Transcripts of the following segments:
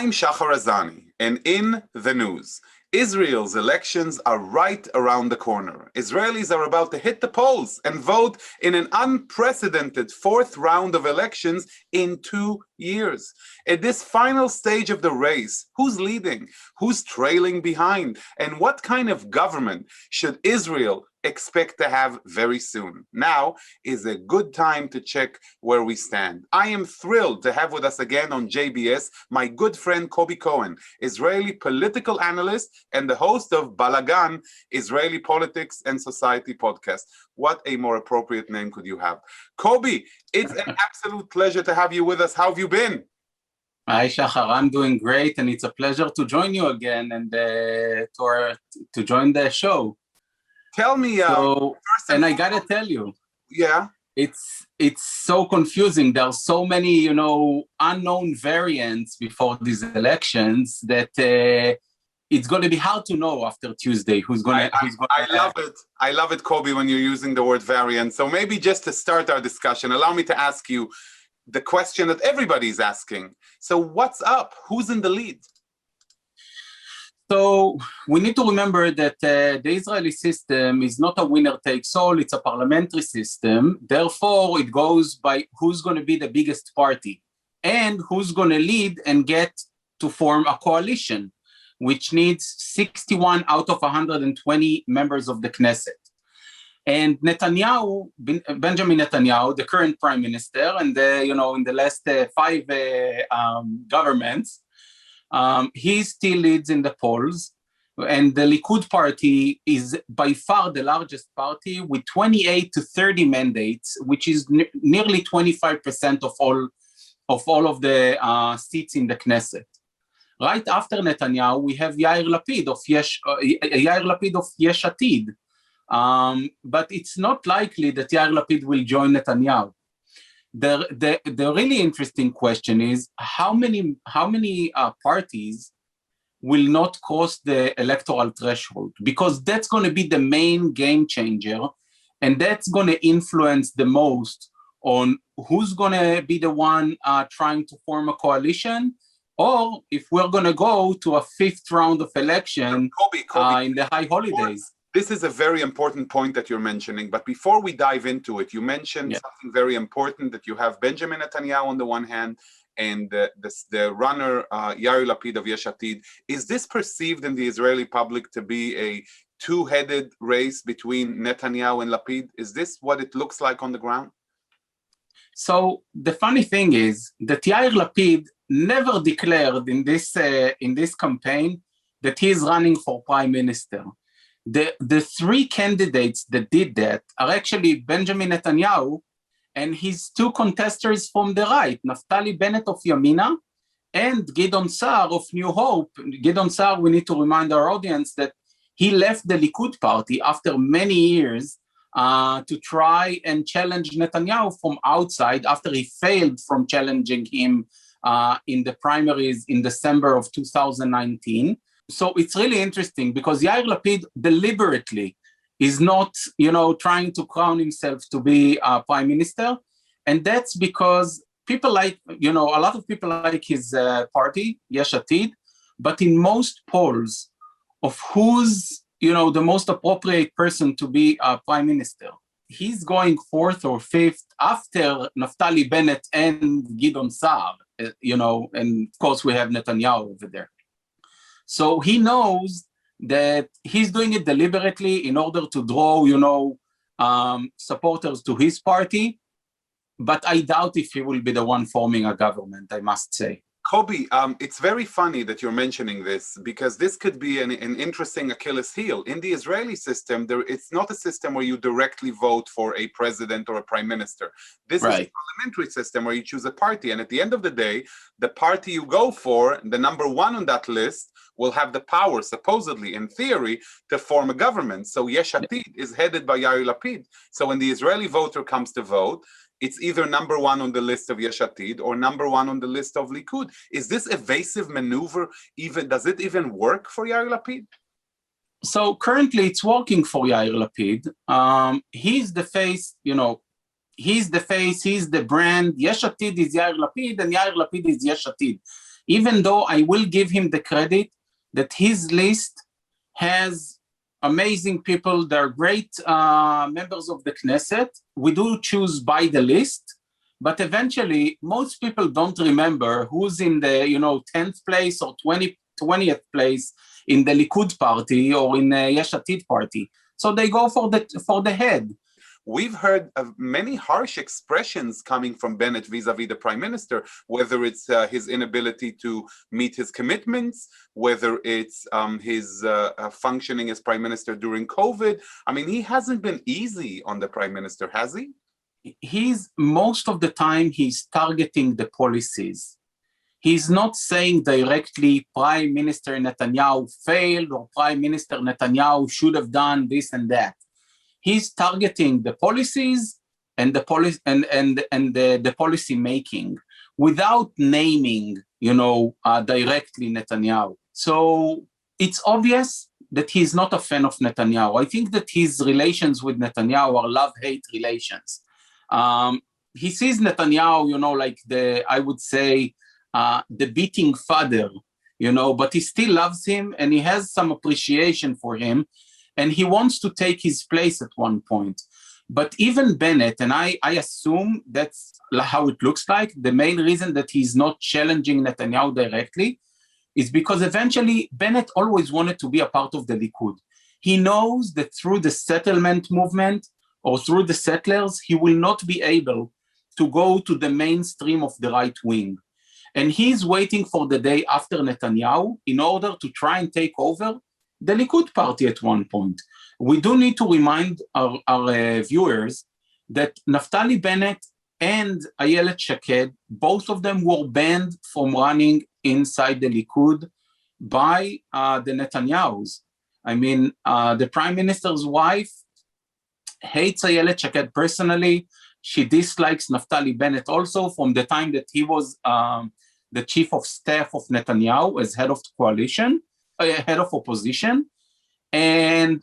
I'm Shahar Azani, and in the news, Israel's elections are right around the corner. Israelis are about to hit the polls and vote in an unprecedented fourth round of elections in 2 years. At this final stage of the race, who's leading? Who's trailing behind? And what kind of government should Israel expect to have very soon? Now is a good time to check where we stand. I am thrilled to have with us again on JBS my good friend Kobi Cohen, Israeli political analyst and the host of Balagan, Israeli Politics and Society podcast. What a more appropriate name could you have? Kobi, it's an absolute pleasure to have you with us. How have you been? Hi, Shahar. I'm doing great, and it's a pleasure to join you again and to join the show. Tell me, and I gotta tell you, yeah, it's so confusing. There are so many, unknown variants before these elections that it's going to be hard to know after Tuesday who's going to. I love it. I love it, Kobi, when you're using the word variant. So maybe just to start our discussion, allow me to ask you the question that everybody's asking. So what's up? Who's in the lead? So we need to remember that the Israeli system is not a winner-takes-all, it's a parliamentary system. Therefore, it goes by who's going to be the biggest party and who's going to lead and get to form a coalition, which needs 61 out of 120 members of the Knesset. And Netanyahu, Benjamin Netanyahu, the current prime minister, and in the last 5 governments, he still leads in the polls, and the Likud party is by far the largest party with 28 to 30 mandates, which is nearly 25% of all of the seats in the Knesset. Right after Netanyahu, we have Yair Lapid of Yesh Atid. But it's not likely that Yair Lapid will join Netanyahu. The really interesting question is how many parties will not cross the electoral threshold, because that's going to be the main game changer, and that's going to influence the most on who's going to be the one trying to form a coalition, or if we're going to go to a 5th round of election Kobi, in the high holidays. This is a very important point that you're mentioning, but before we dive into it, you mentioned something very important, that you have Benjamin Netanyahu on the one hand and the runner Yair Lapid of Yesh Atid. Is this perceived in the Israeli public to be a two-headed race between Netanyahu and Lapid? Is this what it looks like on the ground? So the funny thing is that Yair Lapid never declared in this campaign that he is running for prime minister. The 3 candidates that did that are actually Benjamin Netanyahu and his 2 contestants from the right, Naftali Bennett of Yamina and Gideon Sa'ar of New Hope. Gideon Sa'ar, we need to remind our audience that he left the Likud party after many years to try and challenge Netanyahu from outside after he failed from challenging him in the primaries in December of 2019. So it's really interesting because Yair Lapid deliberately is not, trying to crown himself to be prime minister. And that's because people like, a lot of people like his party, Yesh Atid, but in most polls of who's, the most appropriate person to be prime minister, he's going 4th or 5th after Naftali Bennett and Gideon Sa'ar, and of course we have Netanyahu over there. So he knows that he's doing it deliberately in order to draw, supporters to his party. But I doubt if he will be the one forming a government, I must say. Kobi, it's very funny that you're mentioning this, because this could be an interesting Achilles heel. In the Israeli system, it's not a system where you directly vote for a president or a prime minister. This is a parliamentary system where you choose a party. And at the end of the day, the party you go for, the number 1 on that list, will have the power, supposedly, in theory, to form a government. So Yesh Atid is headed by Yair Lapid. So when the Israeli voter comes to vote, it's either number 1 on the list of Yesh Atid or number 1 on the list of Likud. Is this evasive maneuver does it even work for Yair Lapid? So currently it's working for Yair Lapid. He's the face, he's the brand. Yesh Atid is Yair Lapid and Yair Lapid is Yesh Atid. even though I will give him the credit that his list has amazing people. They're great members of the Knesset. We do choose by the list, but eventually most people don't remember who's in the 10th place or 20th place in the Likud party or in the Yesh Atid party. So they go for the head. We've heard of many harsh expressions coming from Bennett vis-a-vis the prime minister, whether it's his inability to meet his commitments, whether it's his functioning as prime minister during COVID. I mean, he hasn't been easy on the prime minister, has he? Most of the time, he's targeting the policies. He's not saying directly, Prime Minister Netanyahu failed, or Prime Minister Netanyahu should have done this and that. He's targeting the policies and the policy making without naming, directly Netanyahu. So it's obvious that he's not a fan of Netanyahu. I think that his relations with Netanyahu are love-hate relations. He sees Netanyahu, like I would say, the beating father, but he still loves him and he has some appreciation for him. And he wants to take his place at one point. But even Bennett, and I assume that's how it looks like, the main reason that he's not challenging Netanyahu directly is because eventually Bennett always wanted to be a part of the Likud. He knows that through the settlement movement or through the settlers, he will not be able to go to the mainstream of the right wing. And he's waiting for the day after Netanyahu in order to try and take over the Likud party at one point. We do need to remind our viewers that Naftali Bennett and Ayelet Shaked, both of them were banned from running inside the Likud by the Netanyahus. I mean, the prime minister's wife hates Ayelet Shaked personally. She dislikes Naftali Bennett also from the time that he was the chief of staff of Netanyahu as head of the coalition. Head of opposition, and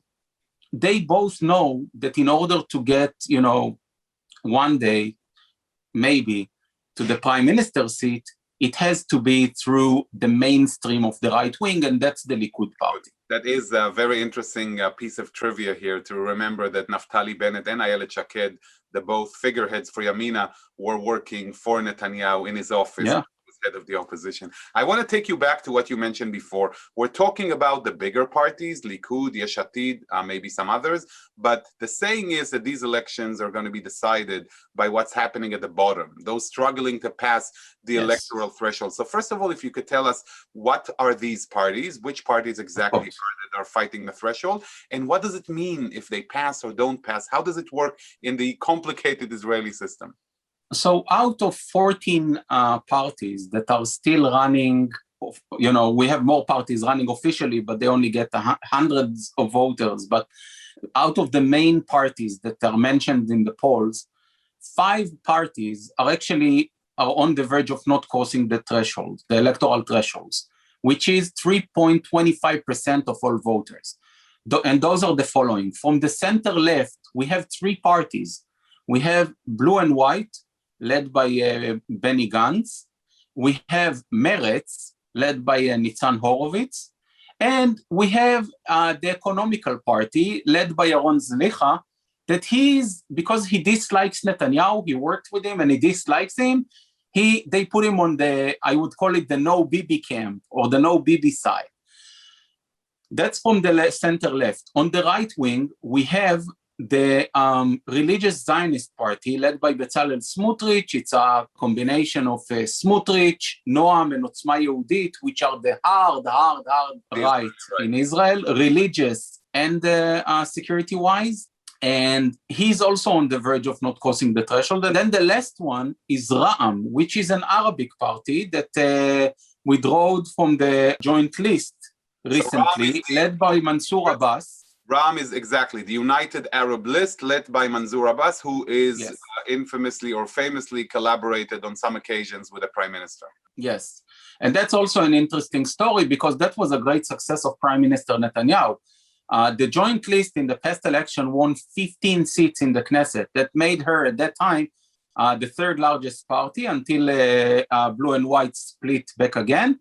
they both know that in order to get, one day, maybe, to the prime minister's seat, it has to be through the mainstream of the right wing, and that's the Likud party. That is a very interesting piece of trivia here to remember that Naftali Bennett and Ayelet Shaked, the both figureheads for Yamina, were working for Netanyahu in his office. Yeah. Head of the opposition. I want to take you back to what you mentioned before. We're talking about the bigger parties, Likud, Yesh Atid, maybe some others, but the saying is that these elections are going to be decided by what's happening at the bottom, those struggling to pass the electoral threshold. So first of all, if you could tell us, what are these parties, which parties exactly are fighting the threshold, and what does it mean if they pass or don't pass? How does it work in the complicated Israeli system? So out of 14 parties that are still running, we have more parties running officially, but they only get hundreds of voters. But out of the main parties that are mentioned in the polls, 5 parties are on the verge of not crossing the threshold, the electoral thresholds, which is 3.25% of all voters. And those are the following. From the center left, we have 3 parties. We have Blue and White, led by Benny Gantz. We have Meretz, led by Nitzan Horowitz. And we have the Economical Party, led by Yaron Zlicha, that because he dislikes Netanyahu, he worked with him and he dislikes him, they put him on I would call it the no Bibi camp, or the no Bibi side. That's from the center left. On the right wing, we have the Religious Zionist Party, led by Bezalel Smotrich. It's a combination of Smotrich, Noam, and Otzma Yehudit, which are the hard right in Israel, religious and security-wise. And he's also on the verge of not crossing the threshold. And then the last one is Ra'am, which is an Arabic party that withdrew from the joint list recently, led by Mansour Abbas. Ram is exactly the United Arab List, led by Mansour Abbas, who is infamously or famously collaborated on some occasions with the prime minister. Yes, and that's also an interesting story because that was a great success of Prime Minister Netanyahu. The joint list in the past election won 15 seats in the Knesset. That made her at that time the third largest party until Blue and White split back again.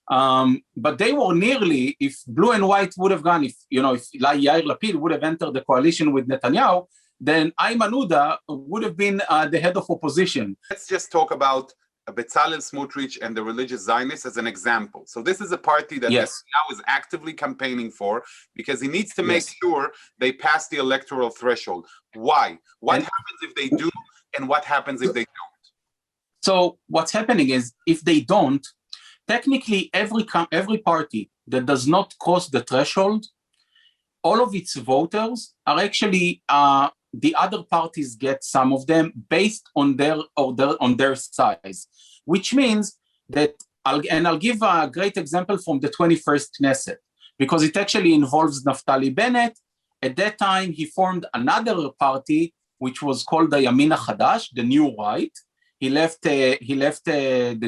But they were nearly, if Blue and White would have gone, if Yair Lapid would have entered the coalition with Netanyahu, then Ayman Uda would have been the head of opposition. Let's just talk about Bezalel Smotrich and the Religious Zionists as an example. So this is a party that Netanyahu is actively campaigning for because he needs to make sure they pass the electoral threshold. Why? What happens if they do, and what happens if they don't? So what's happening is, if they don't, technically every party that does not cross the threshold, all of its voters are actually the other parties get some of them based on their size, which means that I'll give a great example from the 21st Knesset, because it actually involves Naftali Bennett. At that time, he formed another party which was called the Yamina Hadash, the New Right. He left the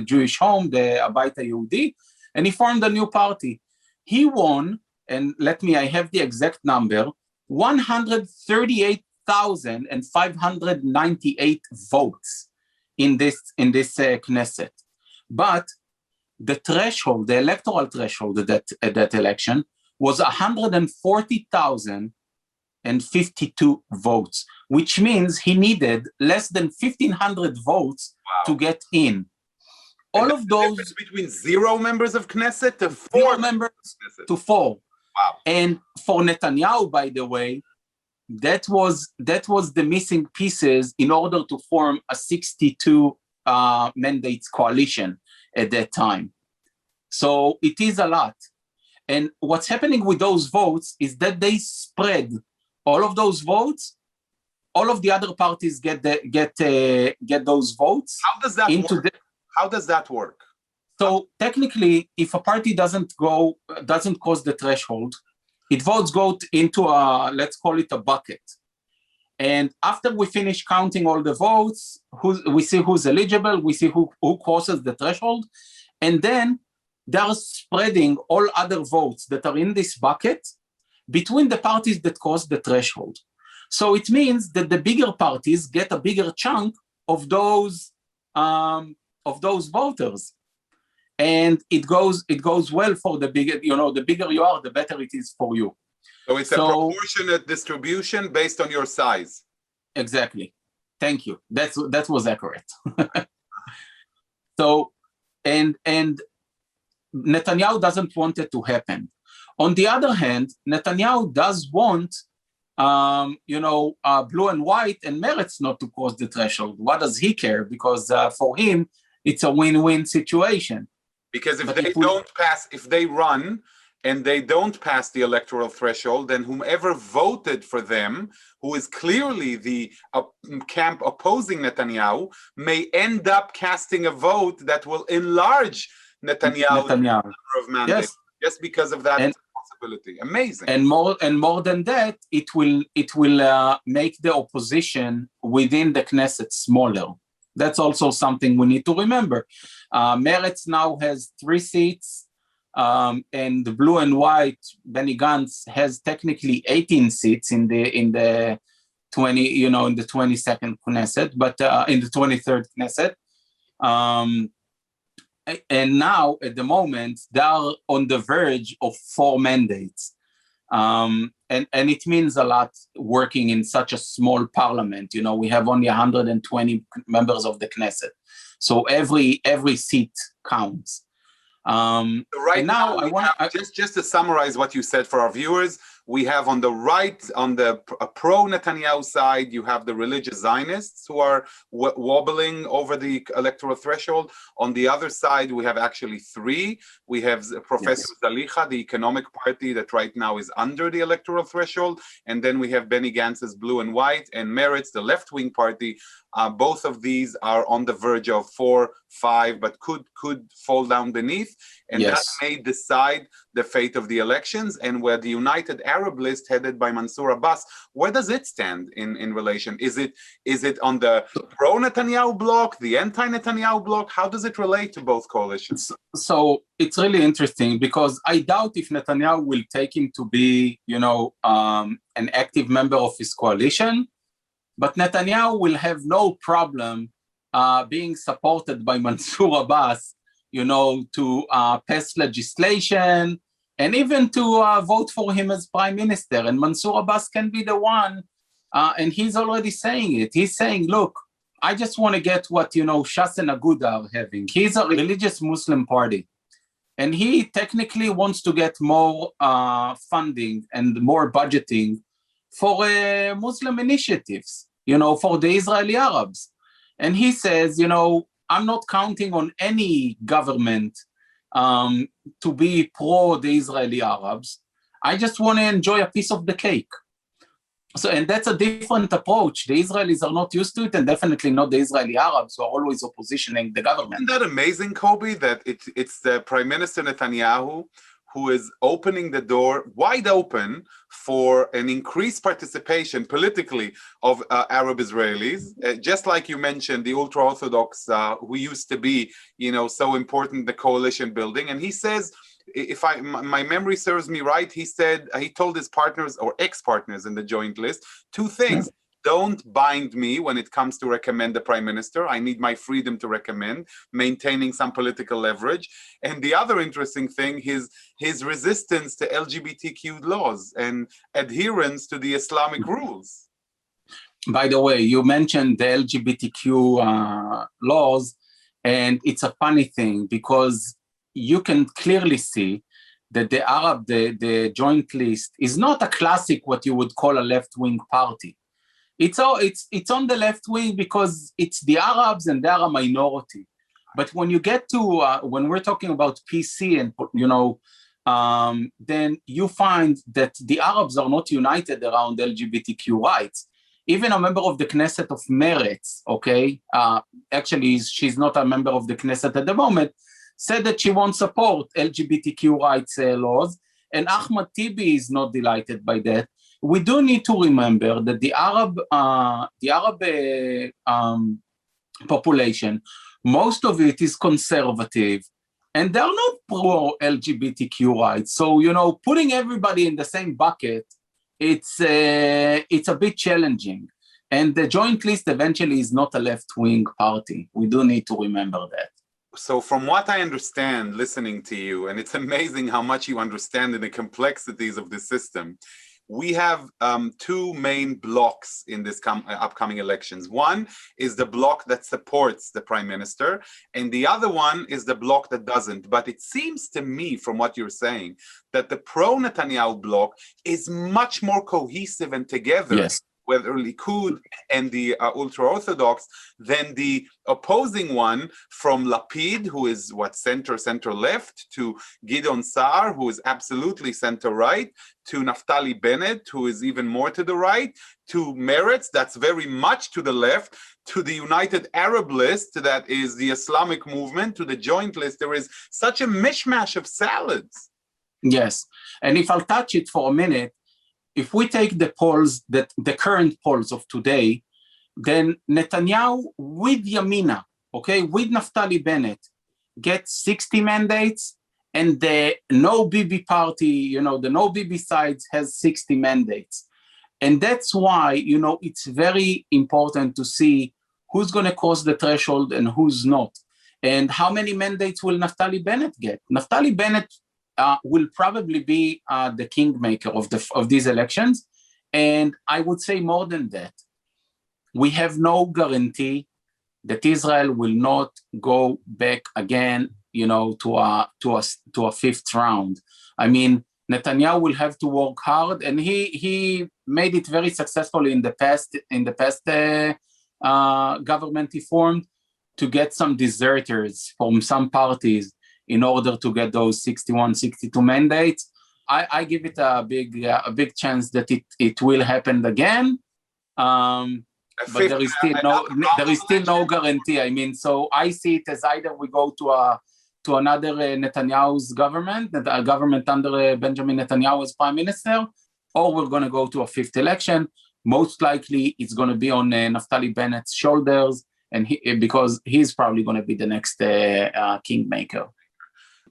Jewish home, the Abayit HaYehudi, and he formed a new party. He won, and I have the exact number, 138,598 votes in this Knesset. But the threshold, the electoral threshold at that election was 140,052 votes, which means he needed less than 1,500 votes to get in. All of those between 0 members of Knesset to 4 0 members to 4. Wow. And for Netanyahu, by the way, that was the missing pieces in order to form a 62 mandates coalition at that time. So it is a lot. And what's happening with those votes is that they spread all of those votes. All of the other parties get those votes. How does that work? How does that work? So technically, if a party doesn't cross the threshold, its votes go into let's call it a bucket. And after we finish counting all the votes, we see who's eligible, we see who crosses the threshold, and then they're spreading all other votes that are in this bucket between the parties that cross the threshold. So it means that the bigger parties get a bigger chunk of those voters. And it goes well for the bigger, the bigger you are, the better it is for you. So it's a proportionate distribution based on your size. Exactly. Thank you. That was accurate. So, and Netanyahu doesn't want it to happen. On the other hand, Netanyahu does want, Blue and White and Meretz not to cross the threshold. What does he care? Because for him, it's a win-win situation. Because if they run and they don't pass the electoral threshold, then whomever voted for them, who is clearly the camp opposing Netanyahu, may end up casting a vote that will enlarge Netanyahu's number of mandates, just because of that possibility. Amazing. And more than that, it will make the opposition within the Knesset smaller. That's also something we need to remember. Meretz now has 3 seats, and the Blue and White, Benny Gantz, has technically 18 seats in the 22nd Knesset, but in the 23rd Knesset. And now, at the moment, they are on the verge of 4 mandates. And it means a lot working in such a small parliament. We have only 120 members of the Knesset. So every seat counts. Right now, I want just to summarize what you said for our viewers, we have on the right, on the pro-Netanyahu side, you have the religious Zionists who are wobbling over the electoral threshold. On the other side, we have actually 3. We have Professor Zalicha, the economic party that right now is under the electoral threshold. And then we have Benny Gantz's Blue and White, and Meretz, the left-wing party. Both of these are on the verge of 4, 5, but could fall down beneath. And that may decide the fate of the elections. And where the United Arab List, headed by Mansour Abbas, where does it stand in relation? Is it on the pro-Netanyahu bloc, the anti-Netanyahu bloc? How does it relate to both coalitions? So it's really interesting, because I doubt if Netanyahu will take him to be, an active member of his coalition. But Netanyahu will have no problem being supported by Mansour Abbas, to pass legislation and even to vote for him as prime minister. And Mansour Abbas can be the one, and he's already saying it. He's saying, look, I just want to get what, Shas and Aguda are having. He's a religious Muslim party. And he technically wants to get more funding and more budgeting for Muslim initiatives, for the Israeli Arabs. And he says, I'm not counting on any government to be pro the Israeli Arabs. I just want to enjoy a piece of the cake. So, and that's a different approach. The Israelis are not used to it, and definitely not the Israeli Arabs who are always oppositioning the government. Isn't that amazing, Kobi, that it's the Prime Minister Netanyahu who is opening the door wide open for an increased participation politically of Arab Israelis, just like you mentioned, the ultra-Orthodox who used to be, so important in the coalition building. And he says, if my memory serves me right, he told his partners or ex-partners in the joint list two things. Don't bind me when it comes to recommend the prime minister. I need my freedom to recommend, maintaining some political leverage. And the other interesting thing is his resistance to LGBTQ laws and adherence to the Islamic rules. By the way, you mentioned the LGBTQ laws, and it's a funny thing because you can clearly see that the joint list is not a classic, what you would call a left-wing party. It's on the left wing because it's the Arabs and they are a minority. But when you get to when we're talking about PC and then you find that the Arabs are not united around LGBTQ rights. Even a member of the Knesset of Meretz, actually she's not a member of the Knesset at the moment, said that she won't support LGBTQ rights laws, and Ahmad Tibi is not delighted by that. We do need to remember that the Arab population, most of it is conservative, and they're not pro-LGBTQ rights. So, putting everybody in the same bucket, it's a bit challenging. And the joint list eventually is not a left-wing party. We do need to remember that. So from what I understand, listening to you, and it's amazing how much you understand in the complexities of the system, we have two main blocks in this upcoming elections. One is the block that supports the prime minister, and the other one is the block that doesn't. But it seems to me, from what you're saying, that the pro-Netanyahu block is much more cohesive and together. Yes. Whether Likud and the ultra-Orthodox, than the opposing one from Lapid, who is center-left, to Gideon Sa'ar, who is absolutely center-right, to Naftali Bennett, who is even more to the right, to Meretz, that's very much to the left, to the United Arab List, that is the Islamic movement, to the joint list. There is such a mishmash of salads. Yes, and if I'll touch it for a minute, if we take the polls, the current polls of today, then Netanyahu with Yamina, with Naftali Bennett, gets 60 mandates, and the No Bibi party, the No Bibi side has 60 mandates. And that's why, it's very important to see who's going to cross the threshold and who's not. And how many mandates will Naftali Bennett get? Naftali Bennett will probably be the kingmaker of these elections. And I would say more than that. We have no guarantee that Israel will not go back again, to a fifth round. I mean, Netanyahu will have to work hard, and he made it very successfully in the past government he formed, to get some deserters from some parties in order to get those 61, 62 mandates. I give it a big chance that it will happen again. But there is still no guarantee. I mean, so I see it as either we go to another Netanyahu's government, a government under Benjamin Netanyahu as prime minister, or we're going to go to a fifth election. Most likely, it's going to be on Naftali Bennett's shoulders, and because he's probably going to be the next kingmaker.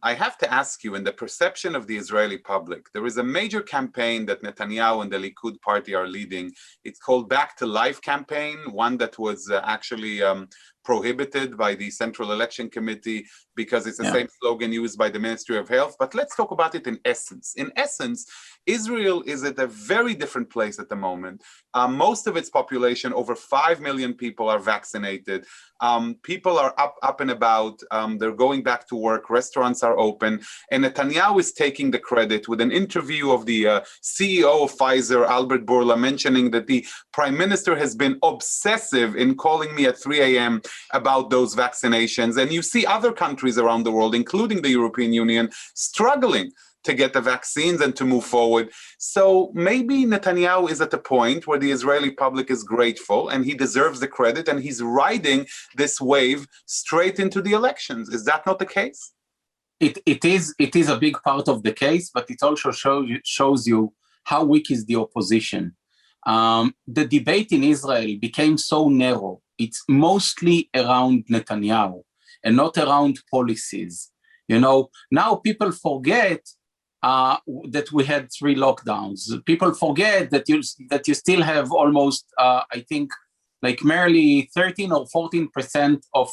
I have to ask you, in the perception of the Israeli public, there is a major campaign that Netanyahu and the Likud party are leading. It's called Back to Life campaign, one that was actually prohibited by the Central Election Committee because it's the Yeah. same slogan used by the Ministry of Health. But let's talk about it in essence. In essence, Israel is at a very different place at the moment. Most of its population, over 5 million people, are vaccinated. People are up and about. They're going back to work. Restaurants are open. And Netanyahu is taking the credit with an interview of the CEO of Pfizer, Albert Bourla, mentioning that the prime minister has been obsessive in calling me at 3 a.m. about those vaccinations. And you see other countries around the world, including the European Union, struggling to get the vaccines and to move forward. So maybe Netanyahu is at a point where the Israeli public is grateful and he deserves the credit, and he's riding this wave straight into the elections. Is that not the case? It is a big part of the case, but it also shows you how weak is the opposition. The debate in Israel became so narrow. It's mostly around Netanyahu and not around policies. You know, now people forget that we had 3 lockdowns. People forget that you still have almost, I think, like merely 13 or 14% of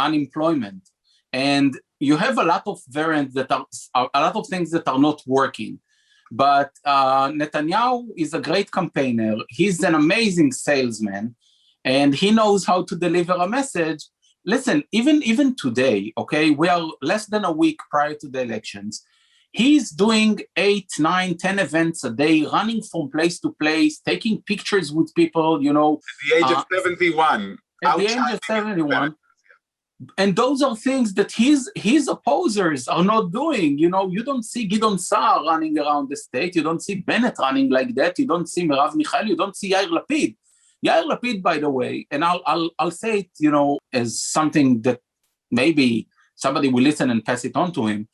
unemployment, and you have a lot of variants that are a lot of things that are not working. But Netanyahu is a great campaigner. He's an amazing salesman, and he knows how to deliver a message. Listen, even today, okay, we are less than a week prior to the elections. He's doing 8, 9, 10 events a day, running from place to place, taking pictures with people, you know. At the age of 71. At the age of 71. And those are things that his opposers are not doing. You know, you don't see Gideon Saar running around the state. You don't see Bennett running like that. You don't see Merav Michaeli. You don't see Yair Lapid. Yair Lapid, by the way, and I'll say it, you know, as something that maybe somebody will listen and pass it on to him.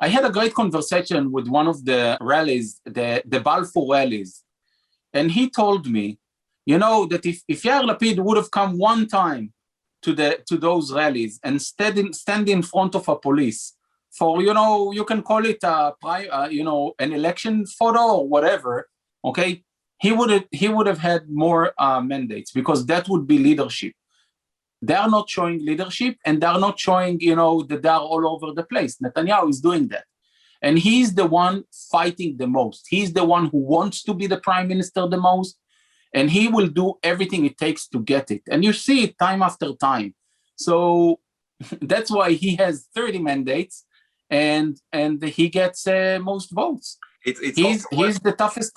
I had a great conversation with one of the rallies, the Balfour rallies, and he told me, you know, that if Yair Lapid would have come one time to those rallies and stand in front of a police for, you know, you can call it you know, an election photo or whatever, okay, he would have had more mandates, because that would be leadership. They are not showing leadership, and they are not showing, you know, that they are all over the place. Netanyahu is doing that. And he's the one fighting the most. He's the one who wants to be the prime minister the most, and he will do everything it takes to get it. And you see it time after time. So that's why he has 30 mandates, and he gets most votes. He's the toughest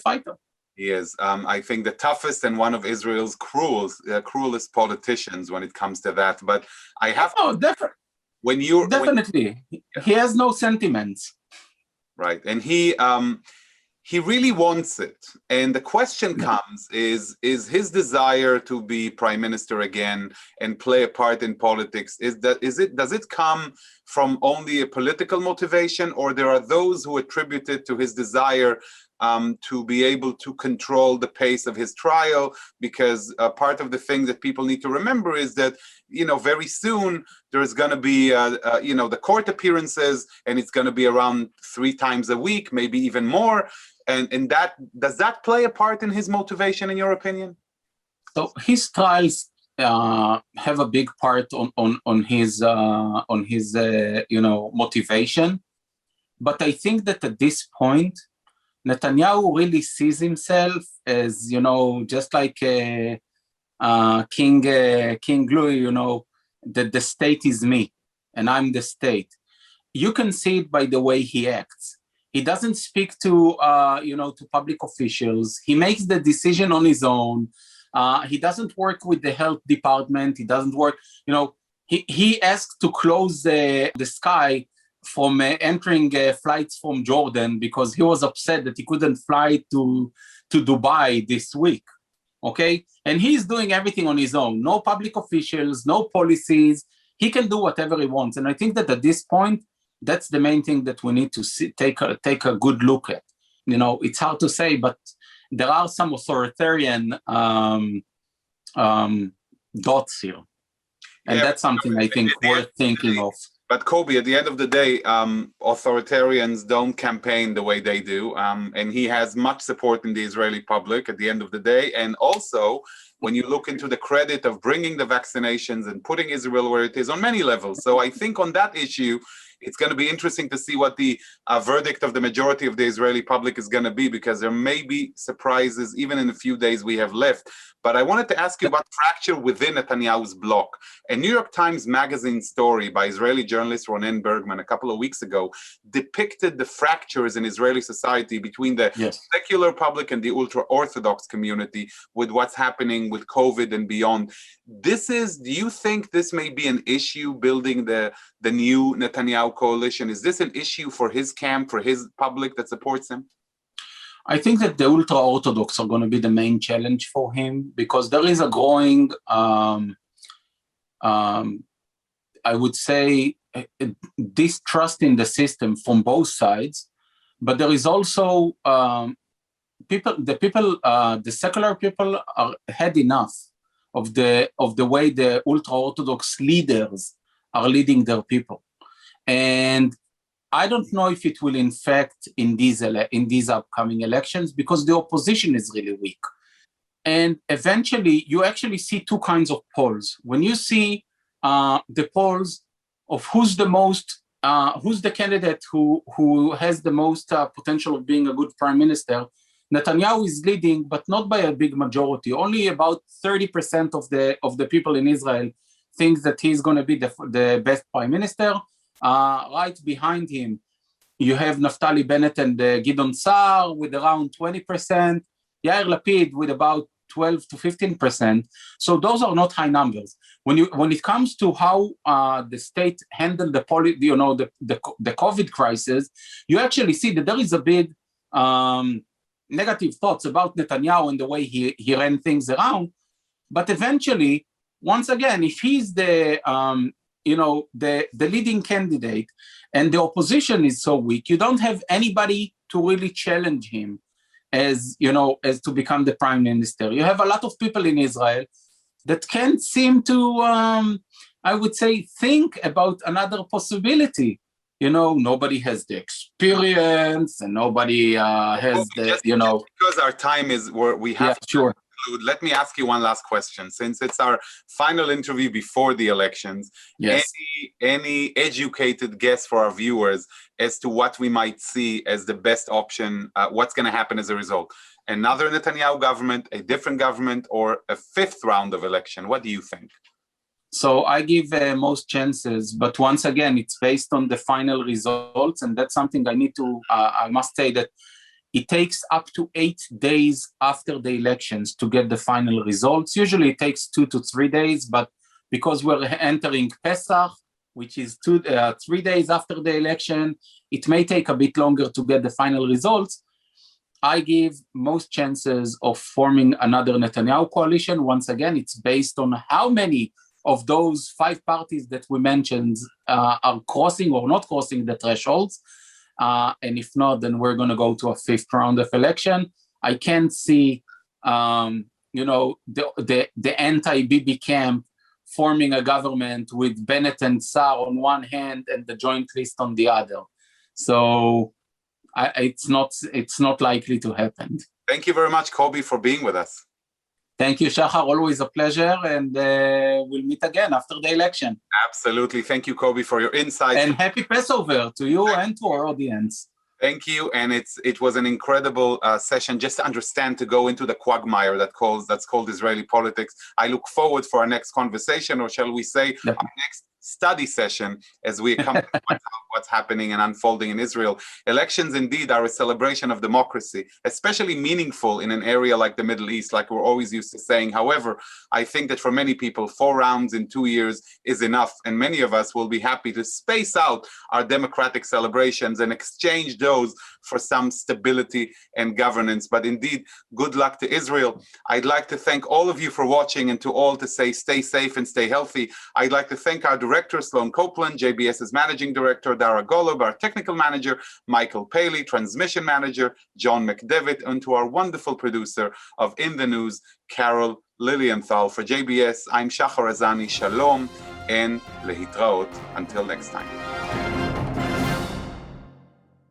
fighter. He is. I think the toughest and one of Israel's cruelest politicians when it comes to that. But I have definitely. He has no sentiments. Right, and he really wants it. And the question comes is his desire to be prime minister again and play a part in politics, does it come from only a political motivation, or there are those who attribute it to his desire to be able to control the pace of his trial? Because part of the thing that people need to remember is that, you know, very soon there's going to be, you know, the court appearances, and it's going to be around 3 times a week, maybe even more. And that, does that play a part in his motivation, in your opinion? So his trials have a big part on his you know, motivation. But I think that at this point, Netanyahu really sees himself as, you know, just like King Louis, you know, that the state is me and I'm the state. You can see it by the way he acts. He doesn't speak to, you know, to public officials. He makes the decision on his own. He doesn't work with the health department. He doesn't work, you know, he asked to close the sky from entering flights from Jordan because he was upset that he couldn't fly to Dubai this week, okay? And he's doing everything on his own. No public officials, no policies. He can do whatever he wants. And I think that at this point, that's the main thing that we need to take a good look at. You know, it's hard to say, but there are some authoritarian dots here. And that's something I think worth thinking of. But Kobi, at the end of the day, authoritarians don't campaign the way they do, and he has much support in the Israeli public at the end of the day. And also, when you look into the credit of bringing the vaccinations and putting Israel where it is on many levels. So I think on that issue, it's going to be interesting to see what the verdict of the majority of the Israeli public is going to be, because there may be surprises even in the few days we have left. But I wanted to ask you about fracture within Netanyahu's bloc. A New York Times Magazine story by Israeli journalist Ronen Bergman a couple of weeks ago depicted the fractures in Israeli society between the secular public and the ultra-Orthodox community with what's happening with COVID and beyond. Do you think this may be an issue building the new Netanyahu coalition? Is this an issue for his camp, for his public that supports him? I think that the ultra-Orthodox are going to be the main challenge for him, because there is a growing, I would say, distrust in the system from both sides. But there is also the secular people are had enough of the way the ultra-Orthodox leaders are leading their people. And I don't know if it will infect in these upcoming elections, because the opposition is really weak. And eventually, you actually see two kinds of polls. When you see the polls of who's the candidate who has the most potential of being a good prime minister, Netanyahu is leading, but not by a big majority. Only about 30% of the people in Israel think that he's going to be the best prime minister. Right behind him, you have Naftali Bennett and Gideon Sa'ar with around 20%, Yair Lapid with about 12 to 15%. So those are not high numbers. When it comes to how the state handled the COVID crisis, you actually see that there is a big negative thoughts about Netanyahu and the way he ran things around. But eventually, once again, if he's the leading candidate and the opposition is so weak, you don't have anybody to really challenge him as to become the prime minister. You have a lot of people in Israel that can't seem to, I would say, think about another possibility. Nobody has the experience and nobody has because our time is where we have to sure. Let me ask you one last question. Since it's our final interview before the elections, any educated guess for our viewers as to what we might see as the best option, what's going to happen as a result? Another Netanyahu government, a different government, or a fifth round of election? What do you think? So I give most chances, but once again, it's based on the final results, and that's something I must say that it takes up to 8 days after the elections to get the final results. Usually it takes 2 to 3 days, but because we're entering Pesach, which is 3 days after the election, it may take a bit longer to get the final results. I give most chances of forming another Netanyahu coalition. Once again, it's based on how many of those 5 parties that we mentioned are crossing or not crossing the thresholds. And if not, then we're going to go to a fifth round of election. I can't see, the anti-Bibi camp forming a government with Bennett and Sa'ar on one hand and the joint list on the other. So it's not likely to happen. Thank you very much, Kobi, for being with us. Thank you, Shahar. Always a pleasure. And we'll meet again after the election. Absolutely. Thank you, Kobi, for your insights. And happy Passover to you and to our audience. Thank you. And it was an incredible session just to understand, to go into the quagmire that's called Israeli politics. I look forward for our next conversation, or shall we say, our next study session as we come to what's happening and unfolding in Israel. Elections indeed are a celebration of democracy, especially meaningful in an area like the Middle East, like we're always used to saying. However, I think that for many people, 4 rounds in 2 years is enough, and many of us will be happy to space out our democratic celebrations and exchange those for some stability and governance. But indeed, good luck to Israel. I'd like to thank all of you for watching, and to all to say stay safe and stay healthy. I'd like to thank our director, Sloan Copeland, JBS's managing director, Dara Golob, our technical manager, Michael Paley, transmission manager, John McDevitt, and to our wonderful producer of In the News, Carol Lilienthal. For JBS, I'm Shahar Azani. Shalom and להתראות. Until next time.